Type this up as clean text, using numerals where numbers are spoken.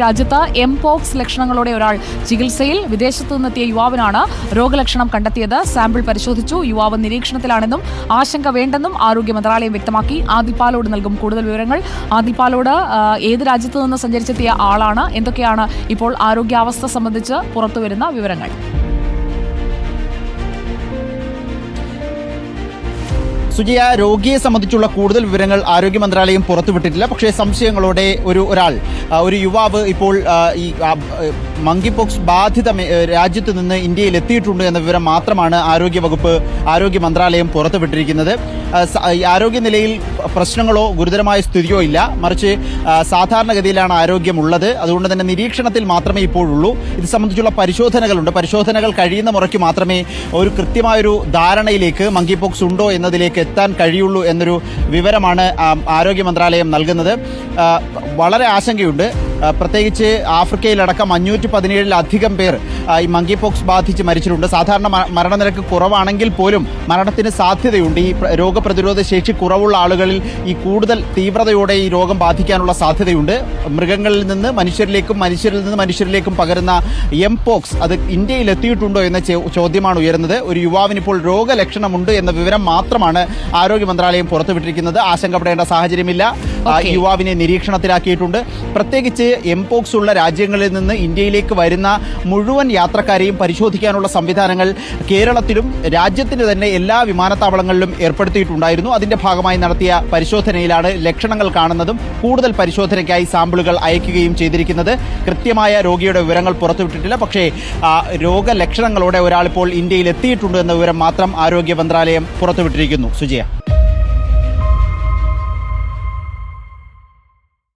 രാജ്യത്ത് എംപോക്സ് ലക്ഷണങ്ങളോടെ ഒരാൾ ചികിത്സയിൽ വിദേശത്തു നിന്നെത്തിയ യുവാവിനാണ് രോഗലക്ഷണം കണ്ടെത്തിയത്. സാമ്പിൾ പരിശോധിച്ചു. യുവാവ് നിരീക്ഷണത്തിലാണെന്നും ആശങ്ക വേണ്ടെന്നും ആരോഗ്യ മന്ത്രാലയം വ്യക്തമാക്കി. ആദിൽ പാലോട് നൽകും കൂടുതൽ വിവരങ്ങൾ. ആദിൽ പാലോട്, ഏത് രാജ്യത്തു നിന്ന് സഞ്ചരിച്ചെത്തിയ ആളാണ്? എന്തൊക്കെയാണ് ഇപ്പോൾ ആരോഗ്യാവസ്ഥ സംബന്ധിച്ച് പുറത്തുവരുന്ന വിവരങ്ങൾ? സുജിയ, രോഗിയെ സംബന്ധിച്ചുള്ള കൂടുതൽ വിവരങ്ങൾ ആരോഗ്യ മന്ത്രാലയം പുറത്തുവിട്ടിട്ടില്ല. പക്ഷേ സംശയങ്ങളോടെ ഒരു യുവാവ് ഇപ്പോൾ ഈ മങ്കി പോക്സ് ബാധിത രാജ്യത്ത് നിന്ന് ഇന്ത്യയിൽ എത്തിയിട്ടുണ്ട് എന്ന വിവരം മാത്രമാണ് ആരോഗ്യ മന്ത്രാലയം പുറത്തുവിട്ടിരിക്കുന്നത്. ആരോഗ്യനിലയിൽ പ്രശ്നങ്ങളോ ഗുരുതരമായ സ്ഥിതിയോ ഇല്ല, മറിച്ച് സാധാരണഗതിയിലാണ് ആരോഗ്യമുള്ളത്. അതുകൊണ്ട് തന്നെ നിരീക്ഷണത്തിൽ മാത്രമേ ഇപ്പോഴുള്ളൂ. ഇത് സംബന്ധിച്ചുള്ള പരിശോധനകളുണ്ട്. പരിശോധനകൾ കഴിയുന്ന മുറയ്ക്ക് മാത്രമേ ഒരു കൃത്യമായൊരു ധാരണയിലേക്ക് മങ്കി പോക്സ് ഉണ്ടോ എന്നതിലേക്ക് എത്താൻ കഴിയുള്ളൂ എന്നൊരു വിവരമാണ് ആരോഗ്യ മന്ത്രാലയം നൽകുന്നത്. വളരെ ആശങ്കയുണ്ട്. പ്രത്യേകിച്ച് ആഫ്രിക്കയിലടക്കം 517-ലധികം പേർ ഈ മങ്കി പോക്സ് ബാധിച്ച് മരിച്ചിട്ടുണ്ട്. സാധാരണ മരണനിരക്ക് കുറവാണെങ്കിൽ പോലും മരണത്തിന് സാധ്യതയുണ്ട്. ഈ രോഗപ്രതിരോധ ശേഷി കുറവുള്ള ആളുകളിൽ ഈ കൂടുതൽ തീവ്രതയോടെ ഈ രോഗം ബാധിക്കാനുള്ള സാധ്യതയുണ്ട്. മൃഗങ്ങളിൽ നിന്ന് മനുഷ്യരിലേക്കും മനുഷ്യരിൽ നിന്ന് മനുഷ്യരിലേക്കും പകരുന്ന എംപോക്സ് അത് ഇന്ത്യയിൽ എത്തിയിട്ടുണ്ടോ എന്ന ചോദ്യമാണ് ഉയരുന്നത്. ഒരു യുവാവിന് ഇപ്പോൾ രോഗലക്ഷണമുണ്ട് എന്ന വിവരം മാത്രമാണ് ആരോഗ്യ മന്ത്രാലയം പുറത്തുവിട്ടിരിക്കുന്നത്. ആശങ്കപ്പെടേണ്ട സാഹചര്യമില്ല. യുവാവിനെ നിരീക്ഷണത്തിലാക്കിയിട്ടുണ്ട്. പ്രത്യേകിച്ച് എംപോക്സ് ഉള്ള രാജ്യങ്ങളിൽ നിന്ന് ഇന്ത്യയിലേക്ക് വരുന്ന മുഴുവൻ യാത്രക്കാരെയും പരിശോധിക്കാനുള്ള സംവിധാനങ്ങൾ കേരളത്തിലും രാജ്യത്തിന് തന്നെ എല്ലാ വിമാനത്താവളങ്ങളിലും ഏർപ്പെടുത്തിയിട്ടുണ്ടായിരുന്നു. അതിന്റെ ഭാഗമായി നടത്തിയ പരിശോധനയിലാണ് ലക്ഷണങ്ങൾ കാണുന്നതും കൂടുതൽ പരിശോധനയ്ക്കായി സാമ്പിളുകൾ അയക്കുകയും ചെയ്തിരിക്കുന്നത്. കൃത്യമായ രോഗിയുടെ വിവരങ്ങൾ പുറത്തുവിട്ടിട്ടില്ല. പക്ഷേ രോഗലക്ഷണങ്ങളോടെ ഒരാൾ ഇപ്പോൾ ഇന്ത്യയിൽ എത്തിയിട്ടുണ്ട് എന്ന വിവരം മാത്രം ആരോഗ്യ മന്ത്രാലയം പുറത്തുവിട്ടിരിക്കുന്നു. സുജിയ.